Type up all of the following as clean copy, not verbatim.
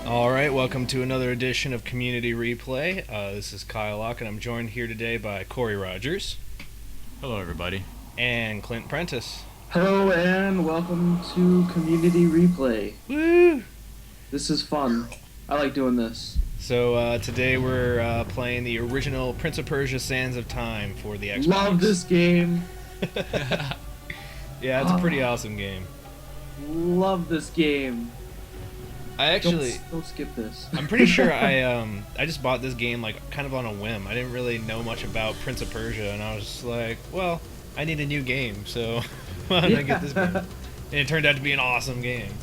Alright, welcome to another edition of Community Replay. This is Kyle Locke, and I'm joined here today by Corey Rogers. Hello, everybody. And Clint Prentice. Hello, and welcome to Community Replay. Woo! This is fun. I like doing this. So, today we're playing the original Prince of Persia Sands of Time for the Xbox. Love this game. Yeah, it's a pretty awesome game. Love this game. I actually... Don't skip this. I'm pretty sure I just bought this game like kind of on a whim. I didn't really know much about Prince of Persia, and I was just like, well, I need a new game, so why don't I get this game? And it turned out to be an awesome game.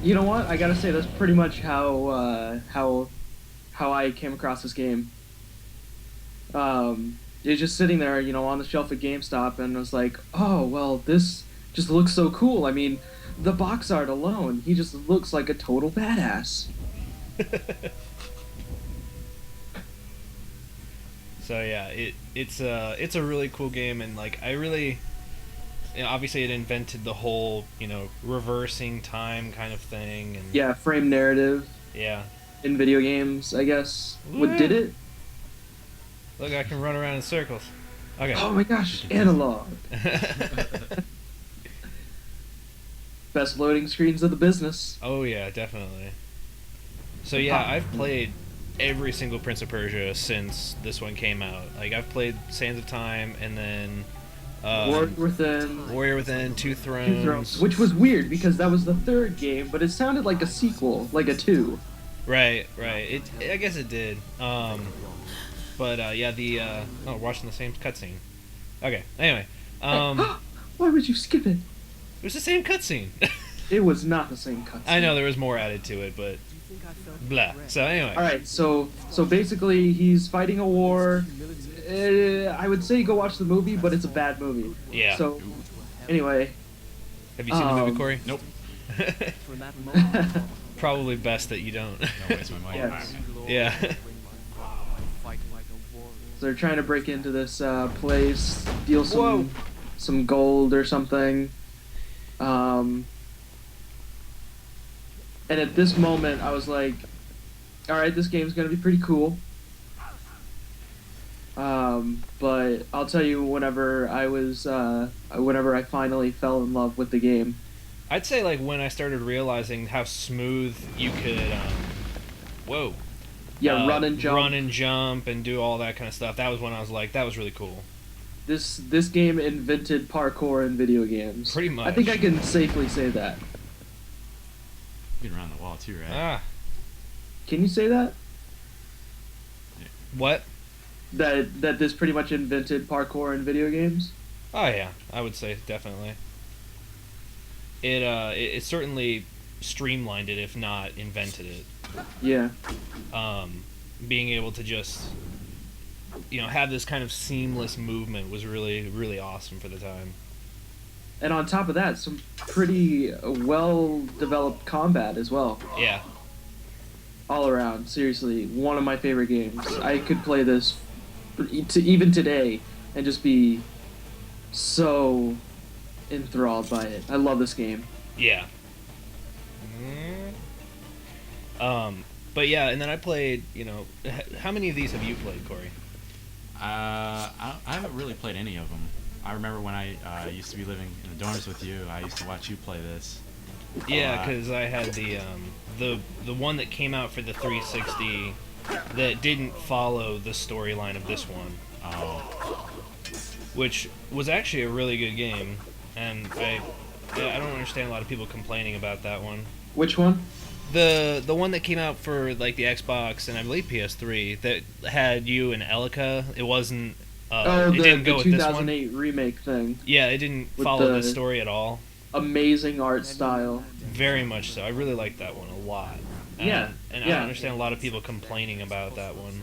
You know what? I gotta say that's pretty much how I came across this game. It was just sitting there, you know, on the shelf at GameStop, and I was like, oh well, this just looks so cool. I mean, the box art alone, he just looks like a total badass. So yeah, it's a really cool game, and like I really, you know, obviously it invented the whole, you know, reversing time kind of thing, and Yeah, frame narrative yeah, in video games, I guess. Woo. What did it? look, I can run around in circles. Okay. Oh my gosh, analog. Best loading screens of the business. Oh yeah, definitely. So yeah, I've played every single Prince of Persia since this one came out. Like I've played Sands of Time, and then Warrior Within, Two Thrones, which was weird because that was the third game, but it sounded like a sequel, like a 2. Right. I guess it did. But yeah, oh, watching the same cutscene. Okay. Anyway, Why would you skip it? it was the same cutscene. It was not the same cutscene. I know there was more added to it, but blah. So anyway. All right, so basically he's fighting a war. I would say go watch the movie, but it's a bad movie. Yeah. So anyway, Have you seen the movie, Corey? Nope. Probably best that you don't. Don't waste my money. Yes. Yeah. So they're trying to break into this place, steal Whoa. some gold or something. And at this moment, I was like, all right, this game's going to be pretty cool. But I'll tell you, whenever I finally fell in love with the game. I'd say like when I started realizing how smooth you could, Run and jump and do all that kind of stuff. That was when I was like, that was really cool. This game invented parkour in video games. Pretty much. I think I can safely say that. Get around the wall too, right? Ah. Can you say that? What? That this pretty much invented parkour in video games? Oh yeah, I would say definitely. It certainly streamlined it, if not invented it. Yeah. Being able to just, you know, have this kind of seamless movement was really, really awesome for the time. And on top of that, some pretty well-developed combat as well. Yeah. All around, seriously, one of my favorite games. I could play this even today and just be so enthralled by it. I love this game. Yeah. But yeah, and then I played, you know, how many of these have you played, Corey? I haven't really played any of them. I remember when I used to be living in the dorms with you, I used to watch you play this. Yeah, because I had the one that came out for the 360 that didn't follow the storyline of this one. Oh. Which was actually a really good game, and I don't understand a lot of people complaining about that one. Which one? The one that came out for like the Xbox and I believe PS3 that had you and Elika. It wasn't. It didn't go the with this one. 2008 remake thing. Yeah, it didn't With follow the story at all. Amazing art style. Very much so. I really liked that one a lot. Yeah. And I don't understand a lot of people complaining about that one.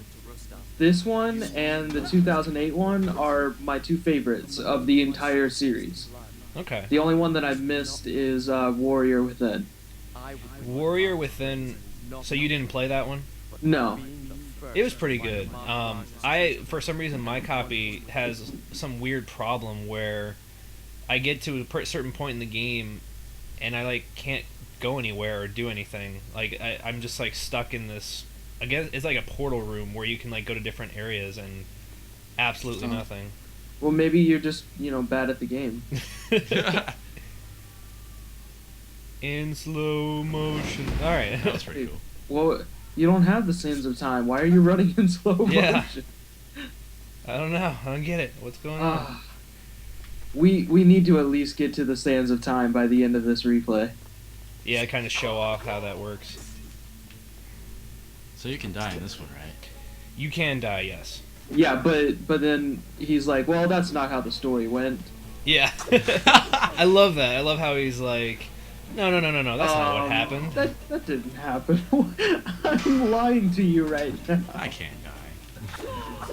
This one and the 2008 one are my two favorites of the entire series. Okay. The only one that I've missed is Warrior Within. Warrior Within. So you didn't play that one? No. It was pretty good. For some reason, my copy has some weird problem where I get to a certain point in the game, and I like can't go anywhere or do anything. Like I'm just like stuck in this. I guess it's like a portal room where you can like go to different areas and absolutely nothing. Well, maybe you're just bad at the game. In slow motion. All right, That was pretty cool. Well, you don't have the Sands of Time. Why are you running in slow motion? Yeah. I don't know. I don't get it. What's going on? We need to at least get to the Sands of Time by the end of this replay. Yeah, kind of show off how that works. So you can die in this one, right? You can die, yes. Yeah, but then he's like, well, that's not how the story went. Yeah. I love that. I love how he's like, no, that's not what happened. That didn't happen. I'm lying to you right now. I can't die.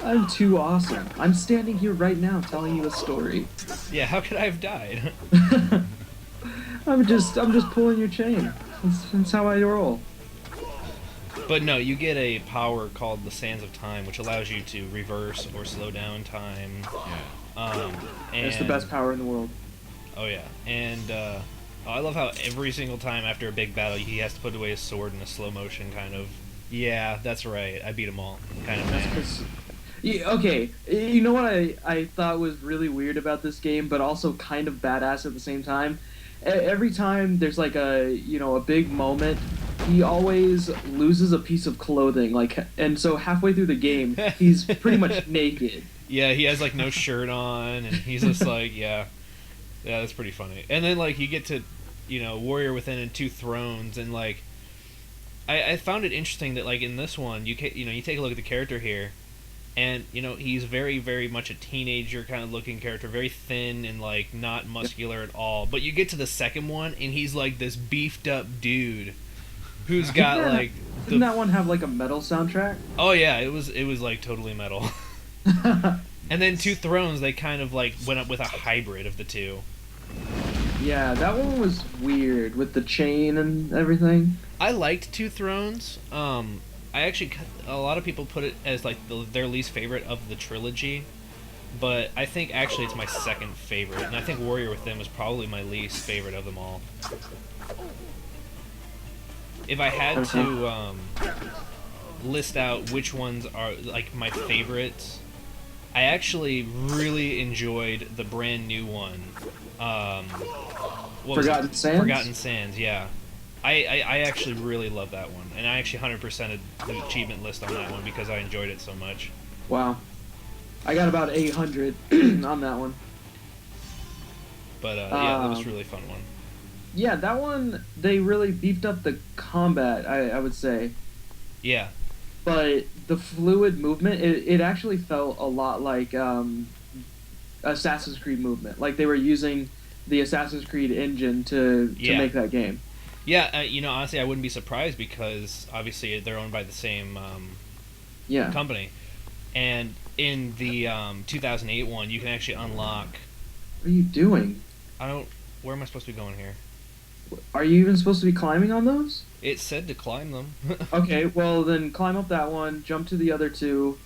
I'm too awesome. I'm standing here right now telling you a story. Yeah, how could I have died? I'm just pulling your chain. That's how I roll. But no, you get a power called the Sands of Time, which allows you to reverse or slow down time. Yeah. And It's the best power in the world. Oh yeah, and I love how every single time after a big battle, he has to put away his sword in a slow motion kind of. Yeah, that's right. I beat them all. Kind of. That's 'cause yeah, okay, you know what I thought was really weird about this game, but also kind of badass at the same time? Every time there's like a big moment, he always loses a piece of clothing, and so halfway through the game, he's pretty much naked. Yeah, he has like no shirt on, and he's just like, yeah, that's pretty funny. And then like you get to, Warrior Within and Two Thrones, and like, I found it interesting that like in this one, you take a look at the character here. And, he's very, very much a teenager kind of looking character, very thin and, like, not muscular at all. But you get to the second one, and he's, like, this beefed-up dude who's got, like... Didn't that one have, like, a metal soundtrack? Oh, yeah, it was like, totally metal. And then Two Thrones, they kind of, like, went up with a hybrid of the two. Yeah, that one was weird, with the chain and everything. I liked Two Thrones. A lot of people put it as like their least favorite of the trilogy, but I think actually it's my second favorite, and I think Warrior Within was probably my least favorite of them all. If I had to list out which ones are like my favorites, I actually really enjoyed the brand new one. Forgotten Sands? Forgotten Sands, yeah. I actually really love that one, and I actually 100%ed the achievement list on that one because I enjoyed it so much. Wow. I got about 800 on that one. But yeah, that was a really fun one. Yeah, that one, they really beefed up the combat, I would say. Yeah. But the fluid movement, it actually felt a lot like Assassin's Creed movement. Like they were using the Assassin's Creed engine to make that game. Yeah, honestly, I wouldn't be surprised because obviously they're owned by the same company. And in the 2008 one, you can actually unlock... What are you doing? Where am I supposed to be going here? Are you even supposed to be climbing on those? It said to climb them. Okay, well then climb up that one, jump to the other two,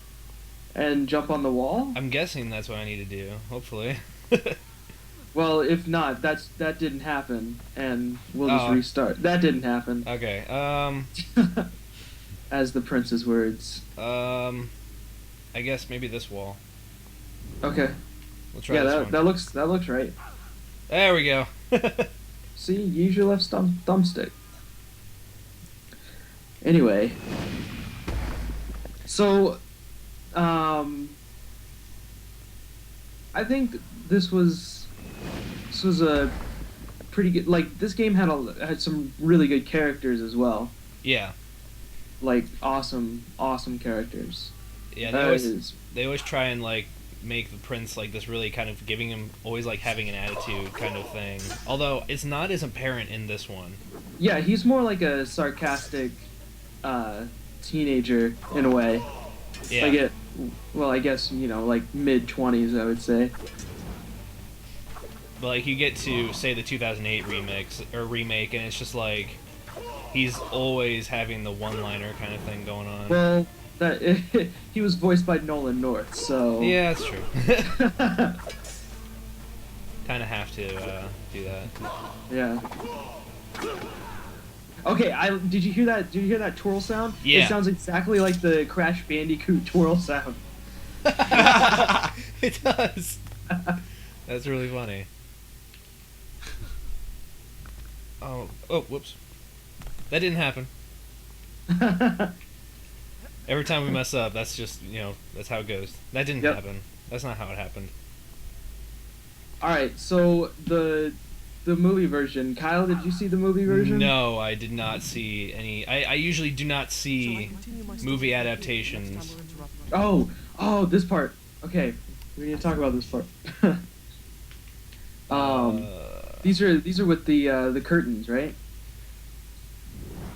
and jump on the wall? I'm guessing that's what I need to do, hopefully. Well, if not, that didn't happen, and we'll just restart. That didn't happen. Okay. As the prince's words. I guess maybe this wall. Okay. We'll try this one. that looks right. There we go. See, use your left thumbstick. Anyway. So, I think this was a pretty good. Like this game had some really good characters as well. Yeah. Like awesome characters. Yeah, they always try and like make the prince like this really kind of giving him always like having an attitude kind of thing. Although it's not as apparent in this one. Yeah, he's more like a sarcastic teenager in a way. Yeah. I guess like mid-20s, I would say. But like you get to say the 2008 remake, and it's just like he's always having the one-liner kind of thing going on. Well, that he was voiced by Nolan North, so Yeah, that's true. Kind of have to do that. yeah. Okay, did you hear that? Did you hear that twirl sound? Yeah. It sounds exactly like the Crash Bandicoot twirl sound. It does. That's really funny. Oh, whoops. That didn't happen. Every time we mess up, that's just, that's how it goes. That didn't Yep. happen. That's not how it happened. All right, so the movie version. Kyle, did you see the movie version? No, I did not see any. I usually do not see movie adaptations. Oh, this part. Okay, we need to talk about this part. These are with the curtains, right?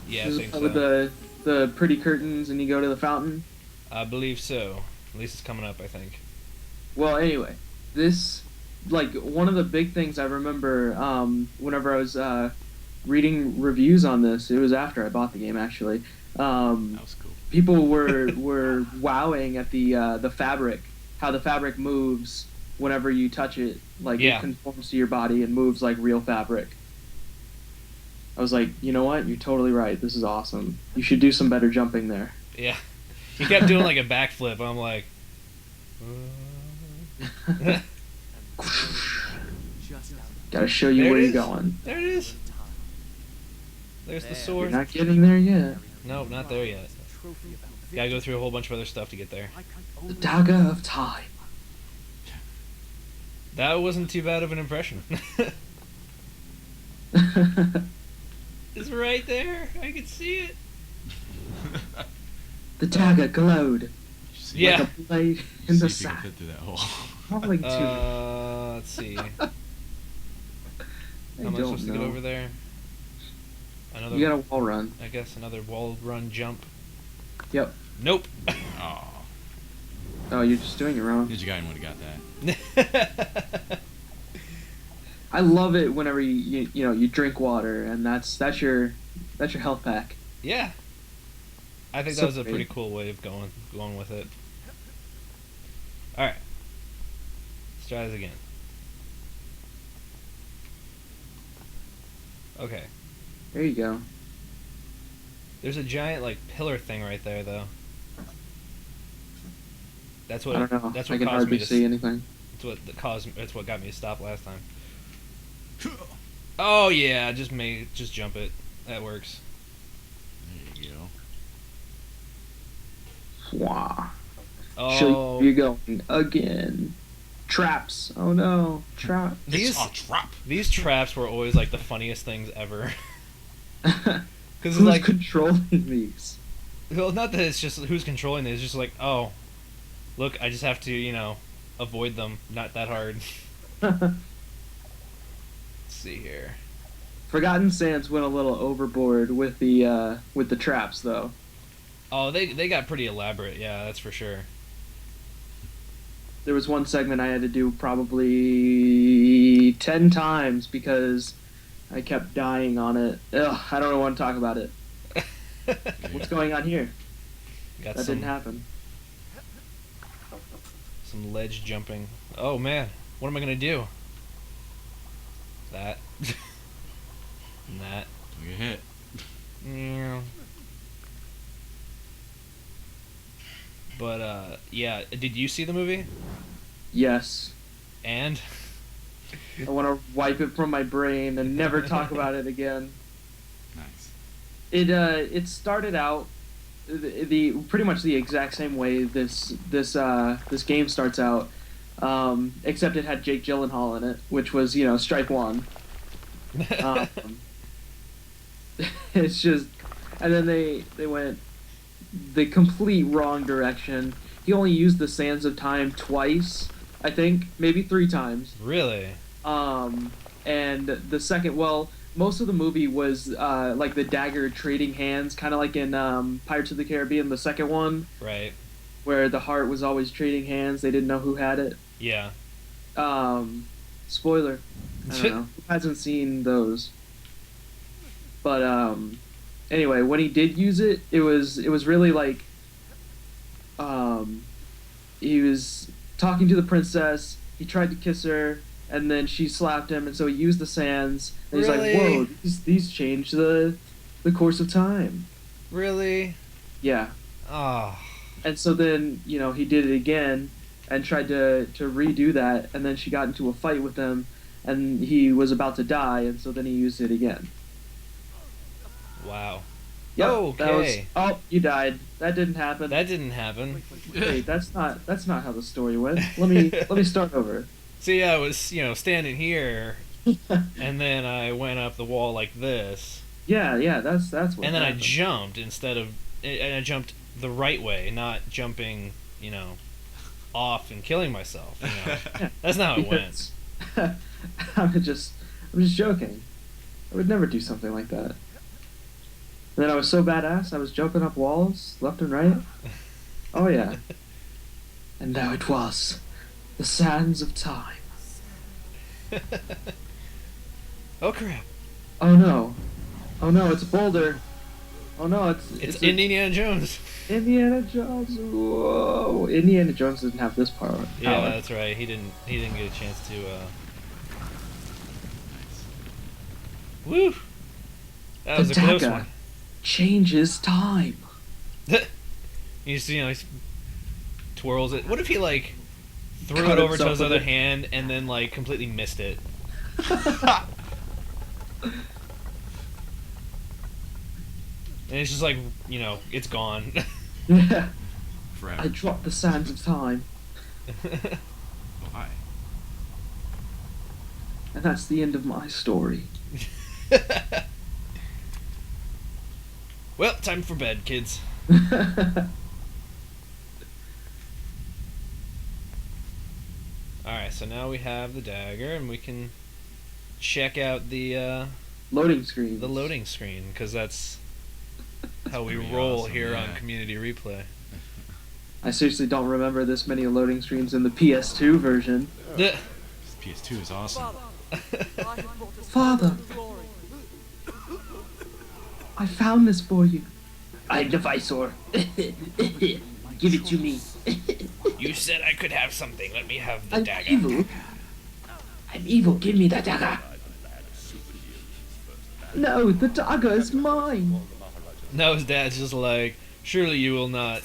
Yeah, I This is think with so. the pretty curtains, and you go to the fountain. I believe so. At least it's coming up, I think. Well, anyway, this, like, one of the big things I remember whenever I was reading reviews on this, it was after I bought the game, actually. That was cool. People were wowing at the fabric, how the fabric moves whenever you touch it. Like, Yeah. it conforms to your body and moves like real fabric. I was like, you know what? You're totally right. This is awesome. You should do some better jumping there. Yeah. He kept doing like a backflip. I'm like. Gotta show you There where it you're is. going. There it is. There's the You're sword. not getting there yet. Nope, not there yet. Gotta go through a whole bunch of other stuff to get there. The dagger of time. That wasn't too bad of an impression. It's right there. I can see it. The dagger glowed Yeah. like a blade See in the if you can sand. fit through that hole. Probably two. Let's see. I How am I don't supposed to get know. over there? Another. You got a wall run. I guess another wall run jump. Yep. Nope. Oh, Oh, you're just doing it wrong. Ninja Gaiden would have got that. I love it whenever you drink water and that's your health pack. Yeah. I think So that was a great. pretty cool way of going with it. All right. Let's try this again. Okay. There you go. There's a giant like pillar thing right there though. That's what I don't know. that's I what can caused me hardly to see anything. that's what got me to stop last time. Oh yeah, just jump it. That works. There you go. Wow. Oh, So you're going again. Traps. Oh no. Trap. these It's a trap. these traps were always like the funniest things ever. Because Who's it's like, controlling these? well, not that it's just who's controlling it. It's just like, oh, look, I just have to, avoid them. Not that hard. Let's see here. Forgotten Sands went a little overboard with the traps though. Oh, they got pretty elaborate. Yeah, that's for sure. There was one segment I had to do probably 10 times because I kept dying on it. Ugh, I don't want to talk about it. What's going on here? Got That some didn't happen. some ledge jumping. Oh man, what am I gonna do? That. And that. Don't get hit. Yeah. But yeah. Did you see the movie? Yes. And I want to wipe it from my brain and never talk about it again. Nice. It started out the pretty much the exact same way this game starts out, except it had Jake Gyllenhaal in it, which was strike one. It's just, and then they went the complete wrong direction. He only used the Sands of Time twice, I think, maybe 3 times. really? And the second, well, most of the movie was like the dagger trading hands, kind of like in Pirates of the Caribbean, the second one, Right. where the heart was always trading hands. They didn't know who had it. Yeah. Spoiler. I don't know. Who hasn't seen those? But anyway, when he did use it, it was really like um, he was talking to the princess. He tried to kiss her, and then she slapped him, and so he used the sands. And he's Really? like, "Whoa, these changed the course of time." Really? Yeah. Oh. And so then, he did it again and tried to redo that, and then she got into a fight with him, and he was about to die, and so then he used it again. Wow. Yep, Okay. oh, you died. That didn't happen. That didn't happen. Wait, that's not how the story went. Let me start over. See, I was, standing here, and then I went up the wall like this, Yeah, that's what. and then I happened. jumped and I jumped the right way, not jumping, off and killing myself. Yeah, That's not how it went. because I'm just joking. I would never do something like that. And then I was so badass, I was jumping up walls left and right. Oh yeah. And now it was the sands of time. Oh crap! Oh no. Oh no, it's a boulder. Oh no, It's a- Indiana Jones. Indiana Jones. Whoa. Indiana Jones doesn't have this power. Yeah, that's right. He didn't get a chance to. Woo! That was a close dagger one. changes time. He twirls it. What if he threw Cut it over to himself his with other it. hand and then completely missed it? And it's just it's gone. Yeah. I Forever. dropped the sands of time, Why? and that's the end of my story. Well, time for bed, kids. Alright, so now we have the dagger, and we can check out the Loading screen. loading screen, because that's how we Pretty roll awesome, here on yeah. Community Replay. I seriously don't remember this many loading screens in the PS2 version. The- PS2 is awesome. Father, I found this for you. I'm the Visor. Give it to me. You said I could have something. Let me have the I'm dagger. evil. I'm evil. Give me the dagger. No, the dagger is mine. No, his dad's just like, surely you will not,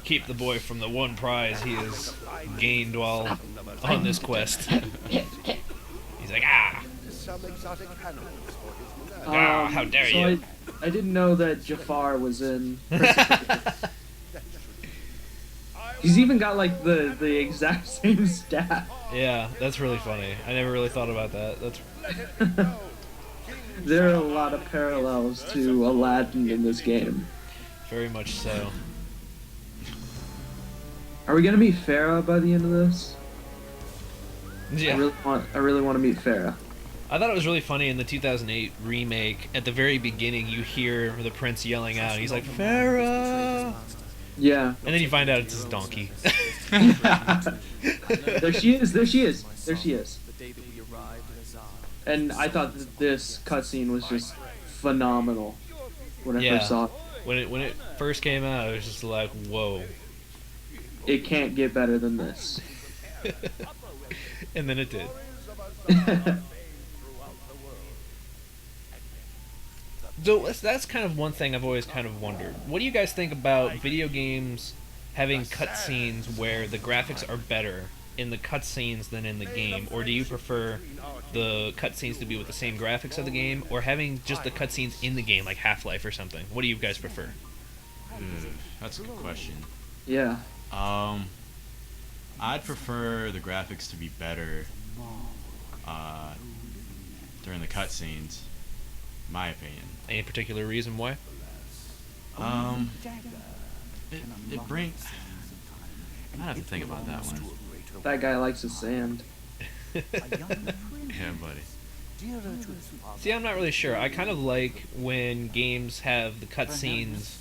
keep the boy from the one prize he has gained while on this quest. He's like, ah! Ah, how dare so you. I didn't know that Jafar was in. He's even got the exact same stat. Yeah, that's really funny. I never really thought about that. That's There are a lot of parallels to Aladdin in this game. very much so. Are we gonna meet Farah by the end of this? Yeah. I really want to meet Farah. I thought it was really funny in the 2008 remake. At the very beginning, you hear the prince yelling out. He's like, Farah! Yeah. And then you find out it's his donkey. There she is. There she is. There she is. And I thought that this cutscene was just phenomenal when I Yeah. first saw it. When it first came out, it was just like, whoa. It can't get better than this. And then it did. So that's kind of one thing I've always kind of wondered. What do you guys think about video games having cutscenes where the graphics are better in the cutscenes than in the game? Or do you prefer the cutscenes to be with the same graphics of the game, or having just the cutscenes in the game, like Half-Life or something? What do you guys prefer? That's a good question. Yeah. I'd prefer the graphics to be better during the cutscenes, my opinion. Any particular reason why? It brings. I have to think about that one. That guy likes his sand. Yeah, buddy. See, I'm not really sure. I kind of like when games have the cutscenes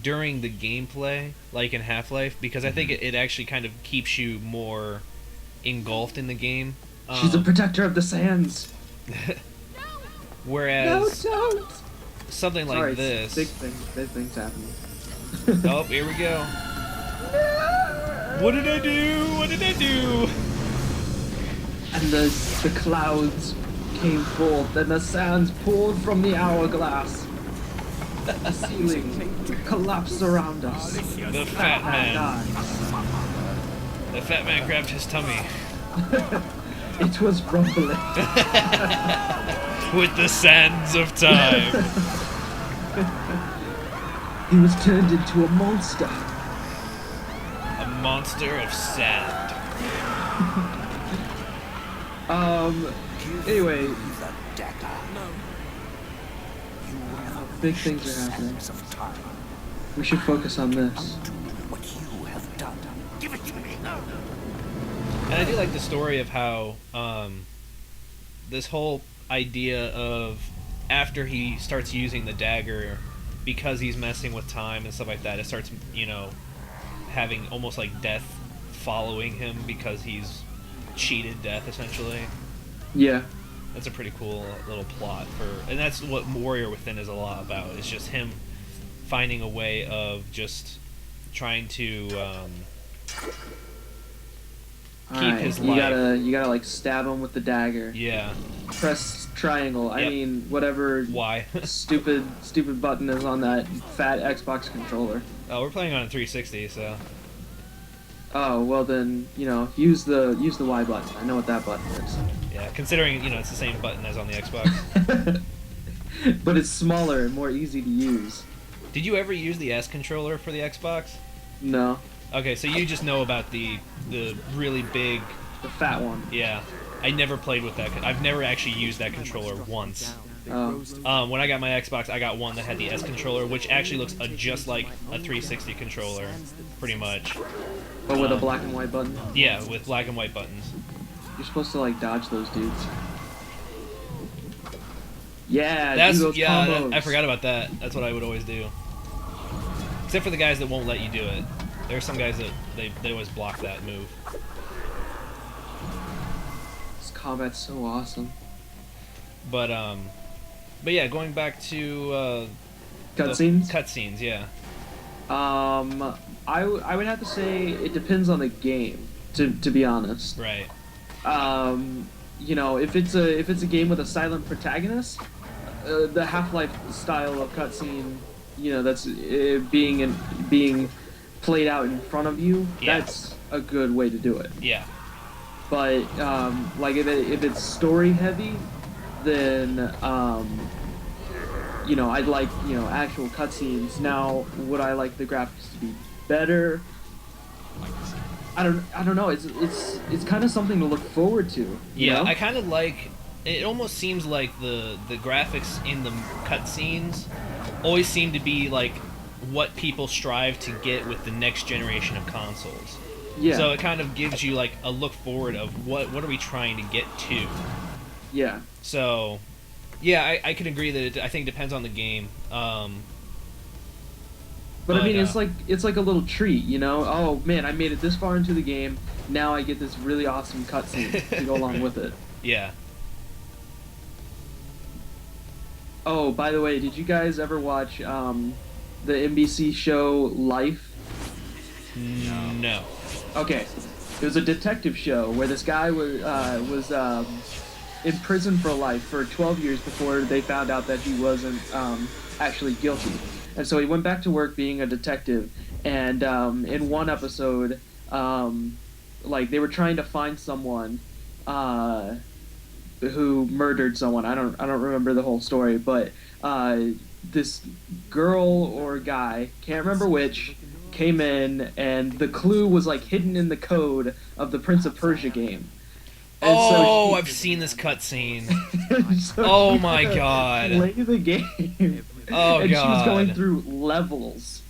during the gameplay, like in Half-Life, because I think it actually kind of keeps you more engulfed in the game. She's a protector of the sands. Whereas No, don't. something like Sorry, this, big things happening. Oh, here we go. What did I do? What did I do? And the clouds came forth, and the sands poured from the hourglass. The ceiling collapsed around us. The fat man. The fat man grabbed his tummy. It was rumbling. With the sands of time. He was turned into a monster. A monster of sand. Anyway. Big things are happening. We should focus on this. And I do like the story of how this whole idea of after he starts using the dagger, because he's messing with time and stuff like that, it starts, you know, having almost like death following him because he's cheated death essentially. Yeah. That's a pretty cool little plot for, and that's what Warrior Within is a lot about. It's just him finding a way of just trying to keep his life. You gotta like stab him with the dagger. Yeah. Press triangle. I Yep. mean, whatever. Why? stupid button is on that fat Xbox controller. Oh, we're playing on a 360, so. Oh well, then you know, use the Y button. I know what that button is. Yeah, considering, you know, it's the same button as on the Xbox. But it's smaller and more easy to use. Did you ever use the S controller for the Xbox? No, Okay, so you just know about the really big. the fat one. Yeah, I never played with that. I've never actually used that controller once. Oh. When I got my Xbox, I got one that had the S controller, which actually looks just like a 360 controller, pretty much. But with a black and white button. Yeah, with black and white buttons. You're supposed to like dodge those dudes. Yeah, That's do those combos. I forgot about that. That's what I would always do. Except for the guys that won't let you do it. There are some guys that they always block that move. This combat's so awesome. But yeah, going back to Cutscenes? Cutscenes, yeah. I would have to say it depends on the game. To be honest. Right. You know, if it's a game with a silent protagonist, the Half-Life style of cutscene, you know, that's being played out in front of you. Yeah. That's a good way to do it. Yeah. But like if it's story heavy, then you know, I'd like, you know, actual cutscenes. Now, would I like the graphics to be better? I don't know. It's kind of something to look forward to. You Yeah, know? I kind of like. It almost seems like the graphics in the cutscenes always seem to be like what people strive to get with the next generation of consoles. Yeah. So it kind of gives you like a look forward of what are we trying to get to. Yeah. So, yeah, I could agree that I think it depends on the game. But I mean, it's like a little treat, you know. Oh man, I made it this far into the game. Now I get this really awesome cutscene to go along with it. Yeah. Oh, by the way, did you guys ever watch the NBC show Life? No. Okay, it was a detective show where this guy was in prison for life for 12 years before they found out that he wasn't actually guilty. And so he went back to work being a detective, and in one episode, like they were trying to find someone who murdered someone. I don't remember the whole story, but this girl or guy, can't remember which, came in, and the clue was like hidden in the code of the Prince of Persia game. And Oh, so I've seen this cutscene. so Oh she my had to God. Play the game. Oh and God. she was going through levels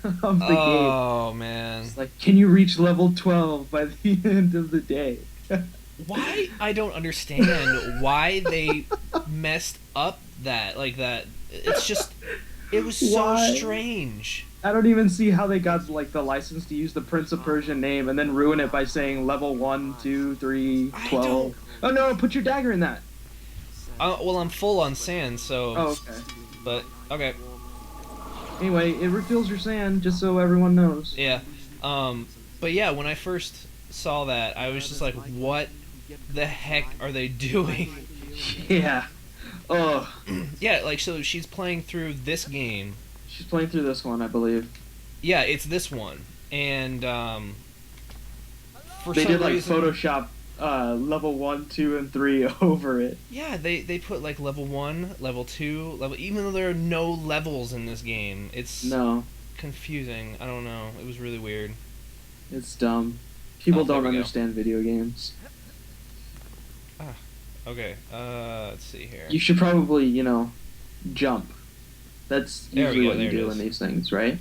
of the game. Oh man. It's like, can you reach level 12 by the end of the day? Why? I don't understand why they messed up that like that. It's just, it was so Why? strange. I don't even see how they got like the license to use the Prince of Persia name and then ruin it by saying level 1, 2, 3, I 12. Oh no, put your dagger in that. Well, I'm full on sand, so. Oh, okay. But okay. Anyway, it refills your sand, just so everyone knows. Yeah. But yeah, when I first saw that, I was just like, what the heck are they doing? Yeah. Ugh. Yeah, like, so she's playing through this game. She's playing through this one, I believe. Yeah, it's this one. And, for They some did, like, reason, Photoshop level 1, 2, and 3 over it. Yeah, they put, like, level 1, level 2, even though there are no levels in this game. It's No, confusing. I don't know. It was really weird. it's dumb. People There don't we go. understand video games. Okay, let's see here. You should probably, jump. That's There we usually go, what you there it do is. in these things, right?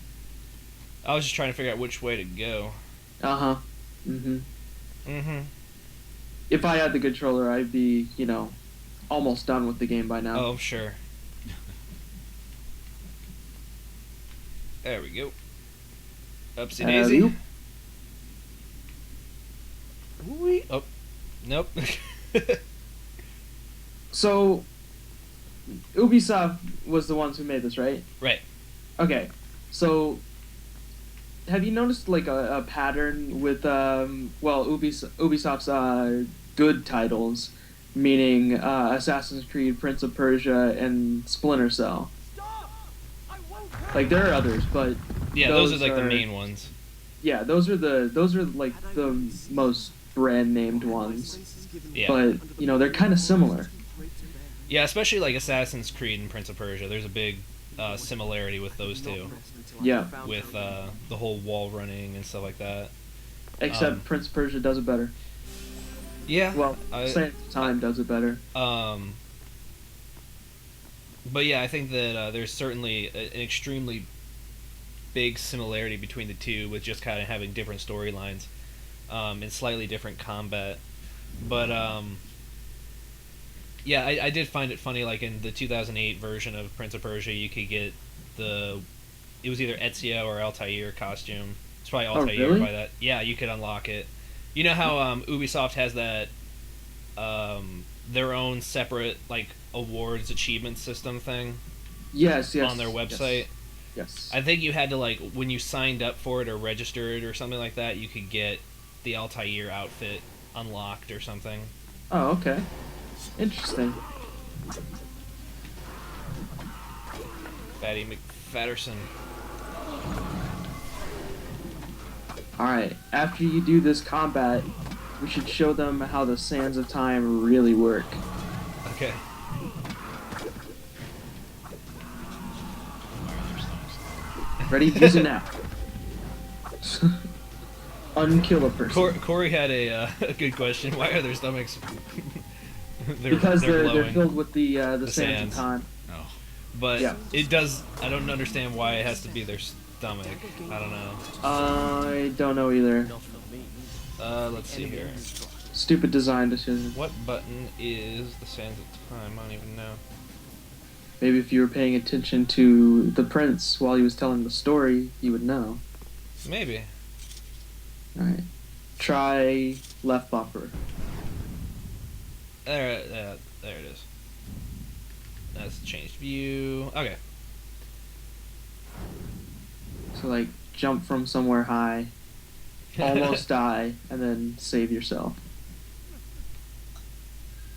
I was just trying to figure out which way to go. Uh-huh. Mm-hmm. Mm-hmm. If I had the controller, I'd be, almost done with the game by now. Oh, I'm sure. There we go. Upsy daisy. Alley-oop. Wee. Oh, nope. So, Ubisoft was the ones who made this, right? Right. Okay. So, have you noticed, like, a pattern with, Ubisoft's good titles, meaning Assassin's Creed, Prince of Persia, and Splinter Cell? Like, there are others, but Yeah, those are like the main ones. yeah, those are like the most brand named ones. Yeah. But they're kind of similar. Yeah, especially like Assassin's Creed and Prince of Persia. There's a big similarity with those two. Yeah, With the whole wall running and stuff like that. except Prince of Persia does it better. Yeah. Well, Sands of Time does it better. But yeah, I think that there's certainly an extremely big similarity between the two, with just kind of having different storylines and slightly different combat. But yeah, I did find it funny. Like in the 2008 version of Prince of Persia, you could get it was either Ezio or Altair costume. It's probably Altair really? by that. Yeah, you could unlock it. You know how Ubisoft has that their own separate like awards achievement system thing Yes, on their website. Yes. I think you had to like when you signed up for it or registered or something like that, you could get the Altair outfit unlocked or something. Oh, okay. Interesting. Fatty McFatterson. Alright, after you do this combat, we should show them how the Sands of Time really work. Okay. Ready? Use it now. Unkill a person. Corey had a good question. Why are their stomachs? Because they're glowing. filled with the sands sands. of time. Oh. But Yeah. it does. I don't understand why it has to be their stomach. I don't know. I don't know either. Let's see here. Stupid design decision. What button is the sands of time? I don't even know. Maybe if you were paying attention to the prince while he was telling the story, you would know. Maybe. Alright. Try left bumper. There it is. That's changed view. Okay. So, like, jump from somewhere high, almost die, and then save yourself.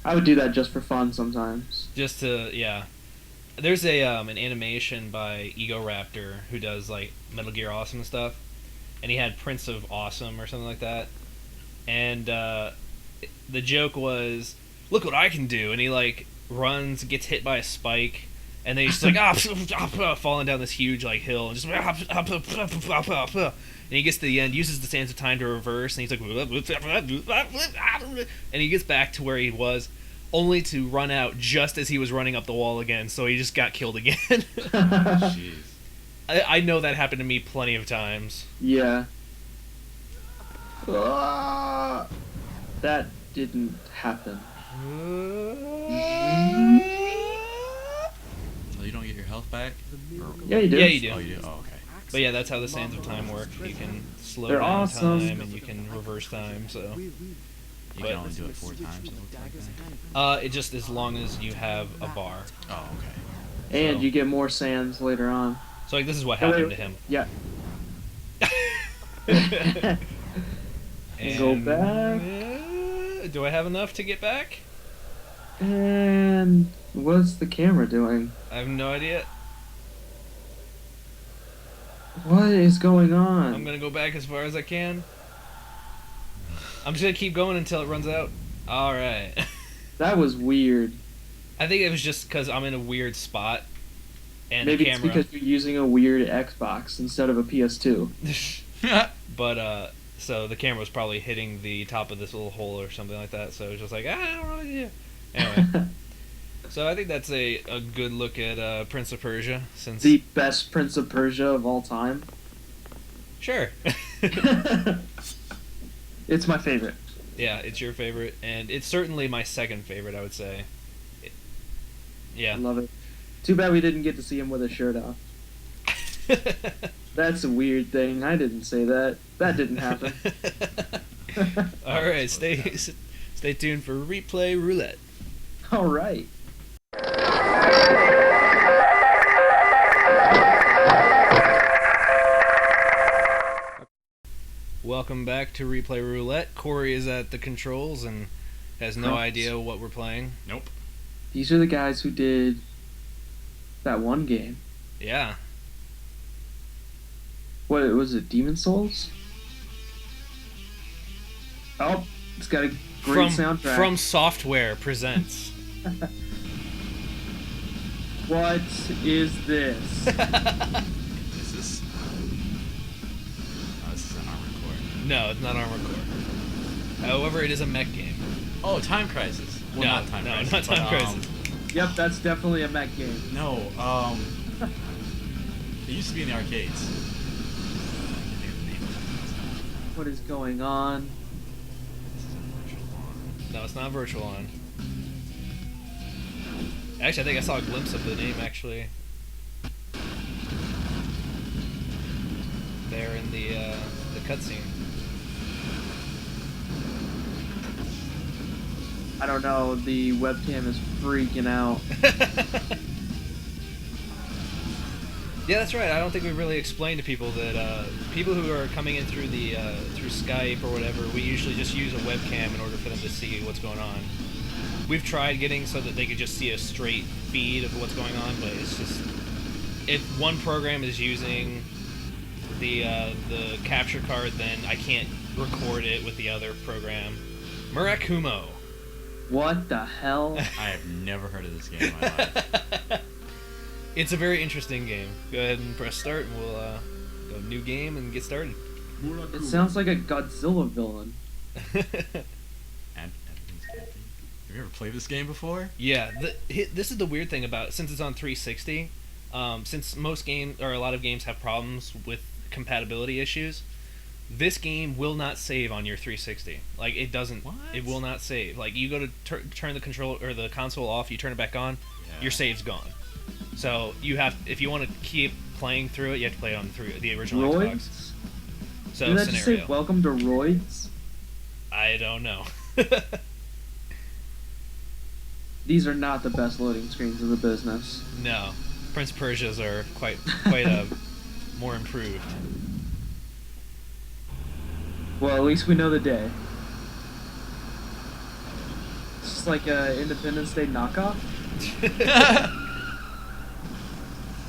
I would do that just for fun sometimes. Just to yeah. There's a an animation by Ego Raptor who does like Metal Gear Awesome stuff, and he had Prince of Awesome or something like that, and the joke was, "Look what I can do," and he like runs, gets hit by a spike, and then he's just like falling down this huge like hill, and just and he gets to the end, uses the Sands of Time to reverse, and he's like, and he gets back to where he was, only to run out just as he was running up the wall again, so he just got killed again. Jeez. I know that happened to me plenty of times. Yeah. That didn't happen. So you don't get your health back? Or- Yeah, you do. Yeah, you do. Oh, you do? Oh, okay. But yeah, that's how the Sands of Time work. You can slow They're down awesome. time and you can reverse time. So You But- can only do it 4 times. It looks like that. it just as long as you have a bar. Oh, okay. And So- you get more sands later on. So like this is what Oh, happened wait, to him. Yeah. And, Go back. Do I have enough to get back? And what's the camera doing? I have no idea. What is going on? I'm gonna go back as far as I can. I'm just gonna keep going until it runs out. Alright. That was weird. I think it was just because I'm in a weird spot. And Maybe the it's camera. because you're using a weird Xbox instead of a PS2. But, so the camera was probably hitting the top of this little hole or something like that. So it was just like, I don't know what to do. Anyway. So I think that's a good look at Prince of Persia. Since The best Prince of Persia of all time. Sure. It's my favorite. Yeah, it's your favorite. And it's certainly my second favorite, I would say. I Yeah. love it. Too bad we didn't get to see him with a shirt off. That's a weird thing. I didn't say that. That didn't happen. Alright, stay tuned for Replay Roulette. All right. Welcome back to Replay Roulette. Corey is at the controls and has no Correct. idea what we're playing. Nope. These are the guys who did that one game. Yeah. What was it? Demon Souls? Oh, it's got a great soundtrack. From Software presents. What is this? Is this? Oh, this is an Armored Core. No, it's not Armored Core. However, it is a mech game. Oh, Time Crisis. Well, No, not Time no, Crisis. not Time but, Crisis. Yep, that's definitely a mech game. No, it used to be in the arcades. What is going on? No, it's not Virtual On. Actually, I think I saw a glimpse of the name, actually. There in the cutscene. I don't know, the webcam is freaking out. Yeah, that's right. I don't think we really explained to people that people who are coming in through the through Skype or whatever, we usually just use a webcam in order for them to see what's going on. We've tried getting so that they could just see a straight feed of what's going on, but it's just if one program is using the capture card, then I can't record it with the other program. Murakumo. What the hell? I have never heard of this game in my life. It's a very interesting game. Go ahead and press start, and we'll go new game and get started. It sounds like a Godzilla villain. And everything's empty. Have you ever played this game before? Yeah, this is the weird thing about since it's on 360. Since most games or a lot of games have problems with compatibility issues, this game will not save on your 360. Like it doesn't. What? It will not save. Like you go to turn the control or the console off, you turn it back on, Yeah. your save's gone. So you have, if you want to keep playing through it, you have to play it on the original Xbox. Roids? So Did that just say scenario. welcome to Roids? I don't know. These are not the best loading screens in the business. No, Prince Persia's are quite more improved. Well, at least we know the day. It's just like a Independence Day knockoff.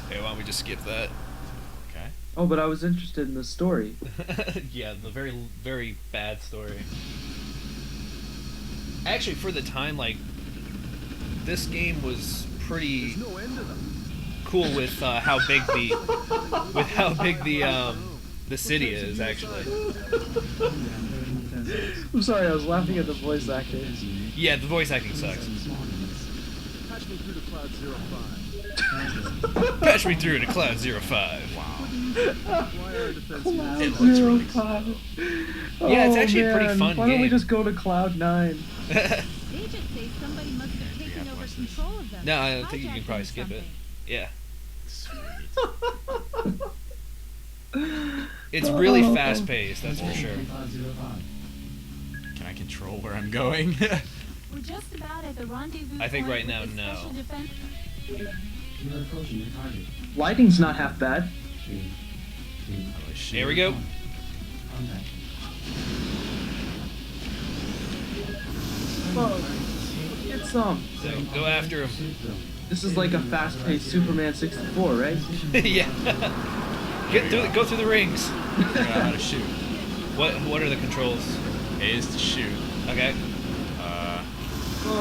Hey, why don't we just skip that? Okay. Oh, but I was interested in the story. Yeah, the very, very bad story. Actually, for the time, like, this game was pretty cool with how big the city is. Actually, I'm sorry, I was laughing at the voice actors. yeah, the voice acting sucks. Patch me through to Cloud 05. Wow. Cloud It looks really 05. Yeah, it's Oh, actually a pretty man. fun Why don't we game. just go to Cloud 9? They just say somebody must have taken over control of them. No, I think you can hijacking probably skip it. something. Yeah, Sweet. it's really Oh. fast paced. That's for sure. Can I control where I'm going? We're just about at the rendezvous I think point right now, with the no. special defense- You're approaching your target. Lighting's not half bad. Holy shit. There we go. Contact. Oh, get some. So go after him. Safe zone. This is like a fast-paced Superman 64, right? Yeah. Go through the rings. Figure out how to shoot. What are the controls? A is to shoot. Okay. Oh, I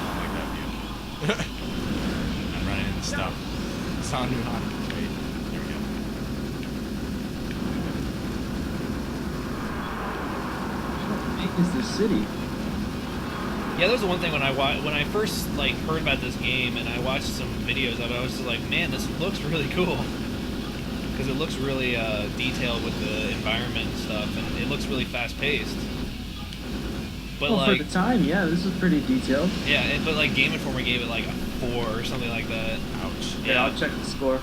don't like that view. I'm running into stuff. Sound new on. Wait. There we go. how big is this city? Yeah, that was the one thing when I first like heard about this game and I watched some videos of it. I was just like, man, this looks really cool because it looks really detailed with the environment and stuff, and it looks really fast paced. But Well, like, for the time, yeah, this is pretty detailed. yeah, but like Gameinformer gave it like a 4 or something like that. Ouch. Yeah, I'll check the score.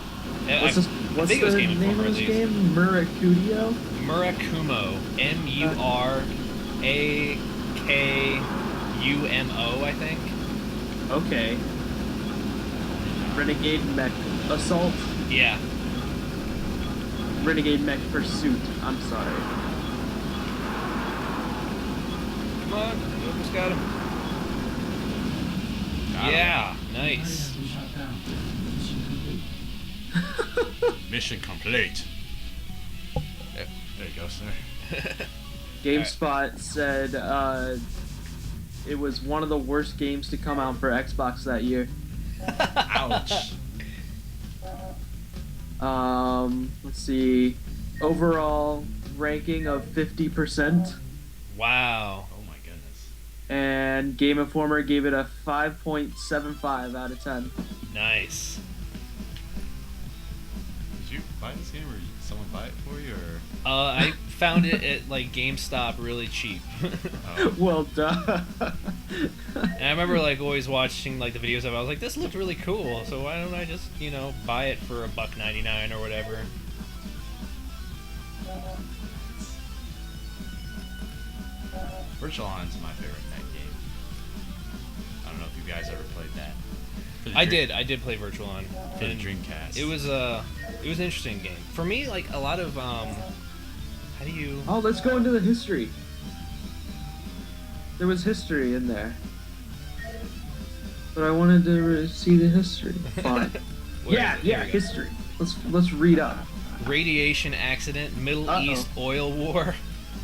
Yeah, What's, I what's think it was the Gameinformer name of at this least. game? Murakudio? Murakumo. Murakumo, I think. Okay. Renegade Mech Assault. Yeah. Renegade Mech Pursuit. I'm sorry. Come on, you almost got him. Got him. Yeah, nice. Been shot down. Mission complete. Mission complete. There you go, sir. GameSpot said it was one of the worst games to come out for Xbox that year. Ouch. Let's see. Overall ranking of 50%. Wow. Oh my goodness. And Game Informer gave it a 5.75 out of 10. Nice. Did you buy this game or did someone buy it for you or? I found it at like GameStop really cheap. Oh. Well done. And I remember like always watching like the videos of it. I was like, this looked really cool, so why don't I just, buy it for $1.99 or whatever. Virtual On's my favorite mech game. I don't know if you guys ever played that. For the I Dream- did play Virtual On. For the and Dreamcast. It was an interesting game. For me, like a lot of how do you Oh, let's go into the history. There was history in there. But I wanted to see the history. Fine. Where yeah, is it? Here yeah, we go. history. Let's read up. Radiation accident, Middle Uh-oh. East oil war,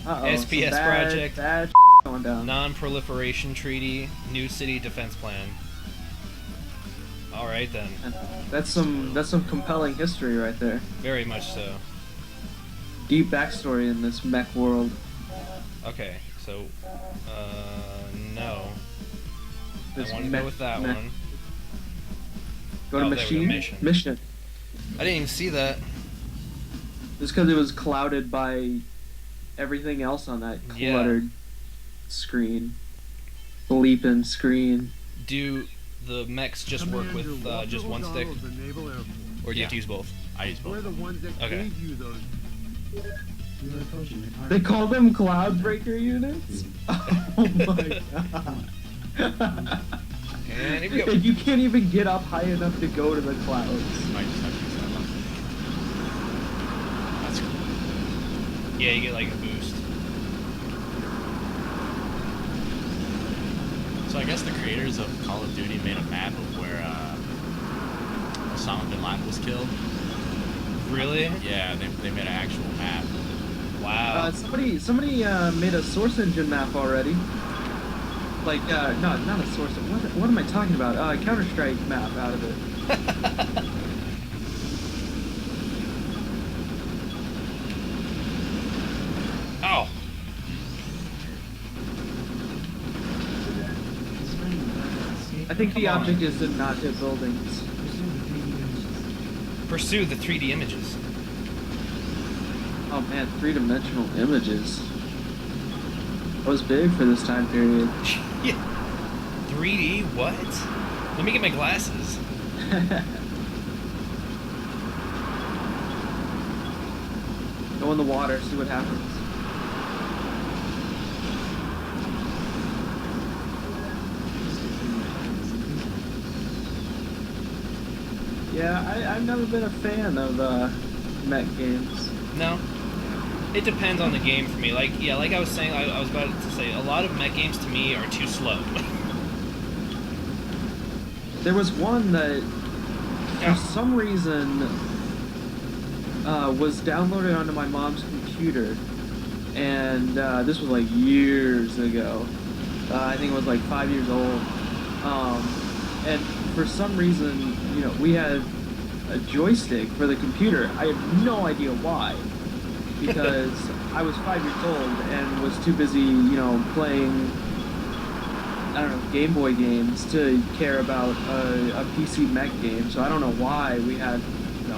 Uh-oh, SPS some bad, project. Bad going down. non-proliferation treaty, new city defense plan. All right then, That's some compelling history right there. very much so. Deep backstory in this mech world. Okay, so no, This I want to mech- go with that mech- one. Go to Oh, there we go, machine. mission. I didn't even see that. Just because it was clouded by everything else on that Yeah. cluttered screen. Bleeping screen. Do the mechs just work with just one stick, or do you have to use both? I use both. We're the ones that Okay. gave you those. You're approaching your target. They call them Cloudbreaker units? Oh my god. And here we go. And you can't even get up high enough to go to the clouds. Might just have to use that one. That's cool. Yeah, you get like a boost. So I guess the creators of Call of Duty made a map of where Osama bin Laden was killed. Really? Yeah, they made an actual map. Wow. Somebody made a source engine map already. Like, no, not a source. What am I talking about? Counter-Strike map out of it. Oh, I think the Come on. object is to not hit buildings. pursue the 3D images. Oh man, three-dimensional images. That was big for this time period. Yeah. 3D? What? Let me get my glasses. Go in the water, see what happens. Yeah, I've never been a fan of mech games. No, it depends on the game for me. Like I was saying, I was about to say, a lot of mech games to me are too slow. There was one that, Yeah. for some reason, was downloaded onto my mom's computer, and this was like years ago. I think it was like 5 years old. And for some reason, we had a joystick for the computer. I have no idea why, because I was 5 years old and was too busy, playing, I don't know, Game Boy games to care about a PC mech game. So I don't know why we had,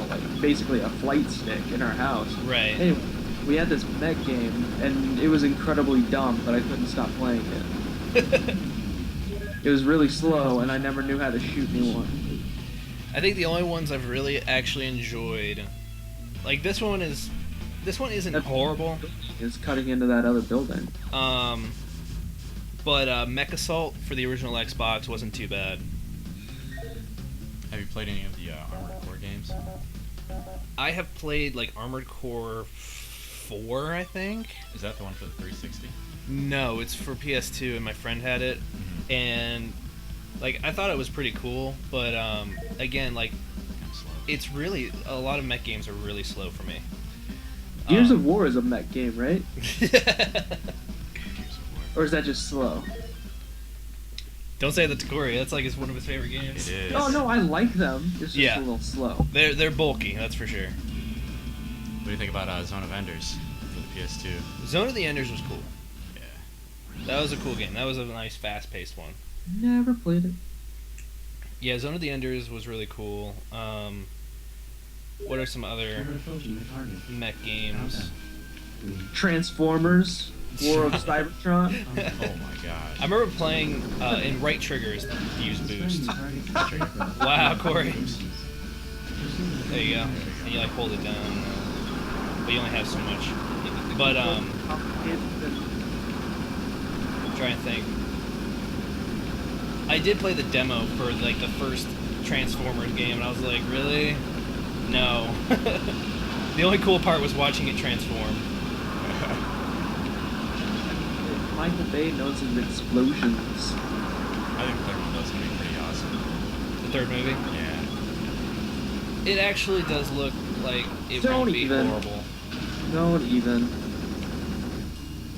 like basically a flight stick in our house. Right. Anyway, we had this mech game, and it was incredibly dumb, but I couldn't stop playing it. It was really slow, and I never knew how to shoot anyone. I think the only ones I've really actually enjoyed, like this one isn't horrible. Is cutting into that other building. But Mech Assault for the original Xbox wasn't too bad. Have you played any of the Armored Core games? I have played like Armored Core 4, I think. Is that the one for the 360? No, it's for PS2, and my friend had it, and like I thought it was pretty cool, but again, like Kind of slow. it's really a lot of mech games are really slow for me. Gears of War is a mech game, right? Gears of War. Or is that just slow? Don't say that to Corey. That's like it's one of his favorite games. It is. Oh no, I like them. It's just Yeah. a little slow. They're bulky, that's for sure. What do you think about Zone of Enders for the PS2? Zone of the Enders was cool. Yeah. That was a cool game. That was a nice, fast-paced one. Never played it. Yeah, Zone of the Enders was really cool. What are some other You're approaching the target. mech games? Countdown. 3, Transformers, War of Cybertron. Oh my god. I remember playing in right triggers to use boost. Wow, Corey. There you go. And you like hold it down, but you only have so much. But I'm trying to think. I did play the demo for like the first Transformers game, and I was like, really? No. The only cool part was watching it transform. Michael Bay knows his explosions. I think the third one does gonna be pretty awesome. The third movie. Yeah. It actually does look like it Don't won't be even. horrible. Don't even.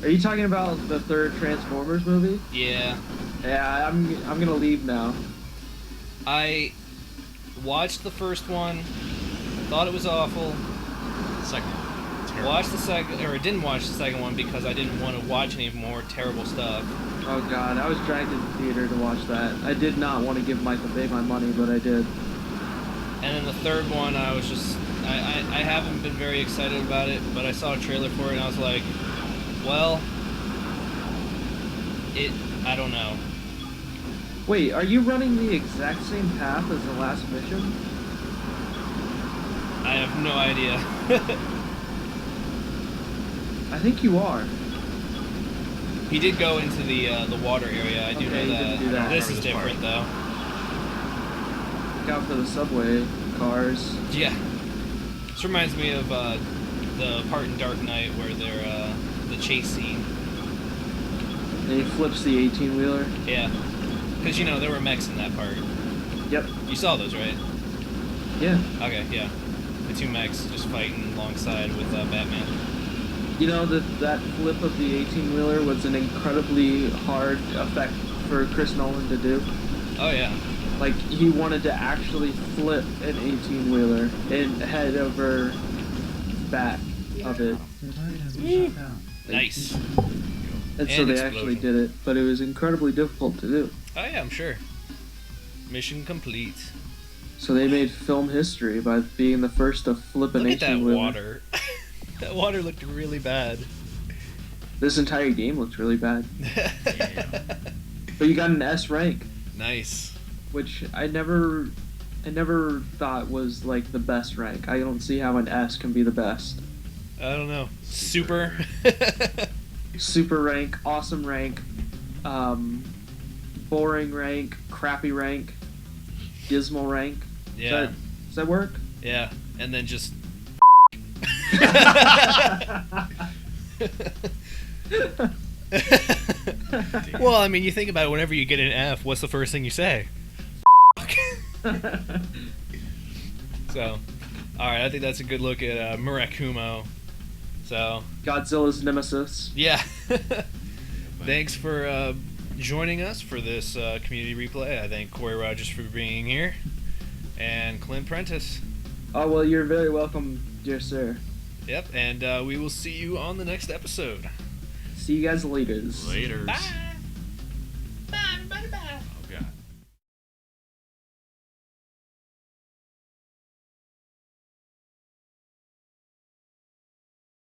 Are you talking about the third Transformers movie? Yeah. Yeah, I'm gonna leave now. I watched the first one, thought it was awful. Second one. Terrible. Watched the second, or didn't watch the second one because I didn't want to watch any more terrible stuff. Oh god, I was dragged to the theater to watch that. I did not want to give Michael Bay my money, but I did. And then the third one, I was just, I haven't been very excited about it, but I saw a trailer for it and I was like, well, I don't know. Wait, are you running the exact same path as the last mission? I have no idea. I think you are. He did go into the water area, I do Okay, know he did that. do that. This I is remember this part. different though. Look out for the subway cars. Yeah. This reminds me of the part in Dark Knight where they're the chase scene. And he flips the 18-wheeler. Yeah. Because, there were mechs in that part. Yep. You saw those, right? Yeah. Okay, yeah. The two mechs just fighting alongside with Batman. You know that flip of the 18-wheeler was an incredibly hard effect for Chris Nolan to do. Oh, yeah. Like, he wanted to actually flip an 18-wheeler and head over back of it. The target has been shot down. Nice. And so And they actually explosion. did it, but it was incredibly difficult to do. Oh, yeah, I'm sure. Mission complete. So they made film history by being the first to flip an Look at that 18-wheeler. water. That water looked really bad. This entire game looks really bad. But you got an S rank, Nice. which I never thought was like the best rank. I don't see how an S can be the best. I don't know. Super. Super rank, awesome rank, boring rank, crappy rank, dismal rank. Yeah. Is that work? Yeah, and then just. Well, I mean, you think about it. Whenever you get an F, what's the first thing you say? So, all right, I think that's a good look at Murakumo. So, Godzilla's nemesis. yeah. Thanks for joining us for this community replay. I thank Corey Rogers for being here, and Clint Prentice. Oh, well, you're very welcome, dear sir. Yep, and we will see you on the next episode. See you guys later. Later. Bye.